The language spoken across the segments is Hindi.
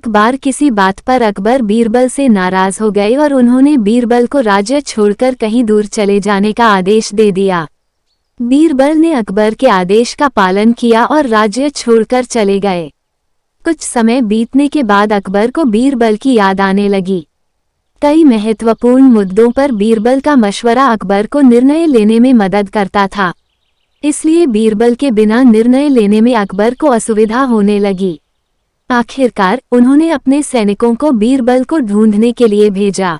एक बार किसी बात पर अकबर बीरबल से नाराज हो गए और उन्होंने बीरबल को राज्य छोड़कर कहीं दूर चले जाने का आदेश दे दिया। बीरबल ने अकबर के आदेश का पालन किया और राज्य छोड़कर चले गए। कुछ समय बीतने के बाद अकबर को बीरबल की याद आने लगी। कई महत्वपूर्ण मुद्दों पर बीरबल का मशवरा अकबर को निर्णय लेने में मदद करता था, इसलिए बीरबल के बिना निर्णय लेने में अकबर को असुविधा होने लगी। आखिरकार उन्होंने अपने सैनिकों को बीरबल को ढूंढने के लिए भेजा।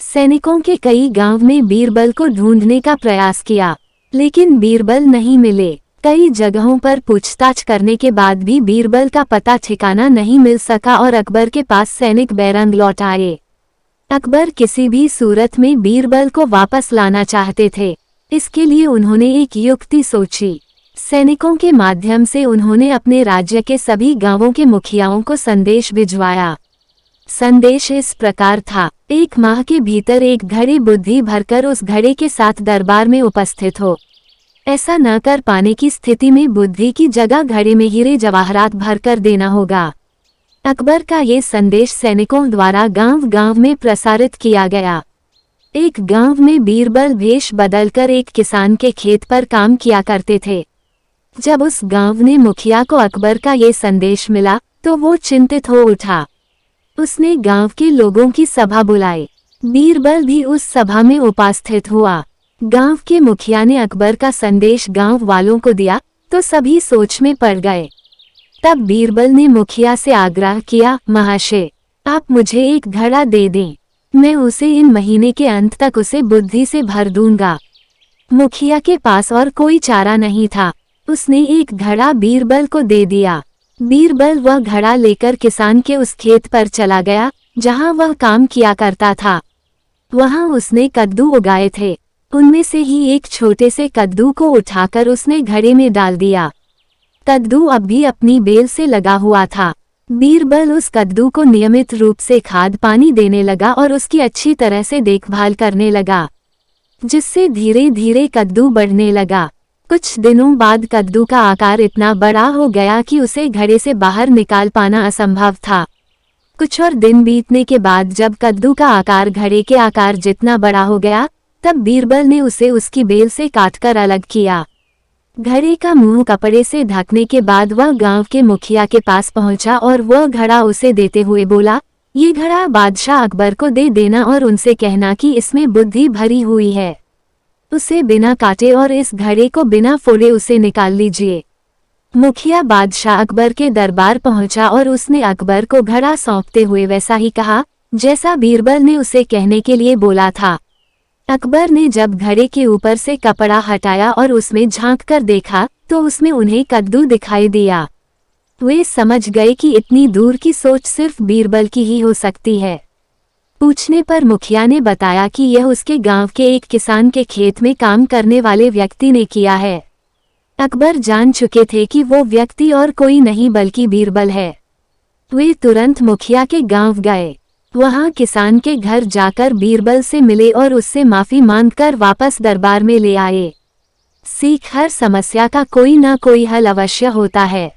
सैनिकों के कई गांव में बीरबल को ढूंढने का प्रयास किया, लेकिन बीरबल नहीं मिले। कई जगहों पर पूछताछ करने के बाद भी बीरबल का पता ठिकाना नहीं मिल सका और अकबर के पास सैनिक बैरंग लौट आए। अकबर किसी भी सूरत में बीरबल को वापस लाना चाहते थे, इसके लिए उन्होंने एक युक्ति सोची। सैनिकों के माध्यम से उन्होंने अपने राज्य के सभी गांवों के मुखियाओं को संदेश भिजवाया। संदेश इस प्रकार था, 1 माह के भीतर एक घड़ी बुद्धि भरकर उस घड़े के साथ दरबार में उपस्थित हो। ऐसा न कर पाने की स्थिति में बुद्धि की जगह घड़े में हीरे जवाहरात भरकर देना होगा। अकबर का ये संदेश सैनिकों द्वारा गांव-गांव में प्रसारित किया गया। एक गांव में बीरबल भेष बदलकर एक किसान के खेत पर काम किया करते थे। जब उस गांव ने मुखिया को अकबर का ये संदेश मिला तो वो चिंतित हो उठा। उसने गांव के लोगों की सभा बुलाई। बीरबल भी उस सभा में उपस्थित हुआ। गांव के मुखिया ने अकबर का संदेश गांव वालों को दिया तो सभी सोच में पड़ गए। तब बीरबल ने मुखिया से आग्रह किया, महाशय, आप मुझे एक घड़ा दे दें, मैं उसे इन महीने के अंत तक उसे बुद्धि से भर दूंगा। मुखिया के पास और कोई चारा नहीं था, उसने एक घड़ा बीरबल को दे दिया। बीरबल वह घड़ा लेकर किसान के उस खेत पर चला गया जहां वह काम किया करता था। वहां उसने कद्दू उगाए थे, उनमें से ही एक छोटे से कद्दू को उठाकर उसने घड़े में डाल दिया। कद्दू अब भी अपनी बेल से लगा हुआ था। बीरबल उस कद्दू को नियमित रूप से खाद पानी देने लगा और उसकी अच्छी तरह से देखभाल करने लगा, जिससे धीरे धीरे कद्दू बढ़ने लगा। कुछ दिनों बाद कद्दू का आकार इतना बड़ा हो गया कि उसे घड़े से बाहर निकाल पाना असंभव था। कुछ और दिन बीतने के बाद जब कद्दू का आकार घड़े के आकार जितना बड़ा हो गया, तब बीरबल ने उसे उसकी बेल से काटकर अलग किया। घड़े का मुंह कपड़े से ढकने के बाद वह गांव के मुखिया के पास पहुंचा और वह घड़ा उसे देते हुए बोला, ये घड़ा बादशाह अकबर को दे देना और उनसे कहना कि इसमें बुद्धि भरी हुई है। उसे बिना काटे और इस घड़े को बिना फोड़े उसे निकाल लीजिए। मुखिया बादशाह अकबर के दरबार पहुंचा और उसने अकबर को घड़ा सौंपते हुए वैसा ही कहा जैसा बीरबल ने उसे कहने के लिए बोला था। अकबर ने जब घड़े के ऊपर से कपड़ा हटाया और उसमें झांक कर देखा तो उसमें उन्हें कद्दू दिखाई दिया। वे समझ गए कि इतनी दूर की सोच सिर्फ बीरबल की ही हो सकती है। पूछने पर मुखिया ने बताया कि यह उसके गांव के एक किसान के खेत में काम करने वाले व्यक्ति ने किया है। अकबर जान चुके थे कि वो व्यक्ति और कोई नहीं बल्कि बीरबल है। वे तुरंत मुखिया के गांव गए। वहां किसान के घर जाकर बीरबल से मिले और उससे माफी मांगकर वापस दरबार में ले आए। सीख, हर समस्या का कोई ना कोई हल अवश्य होता है।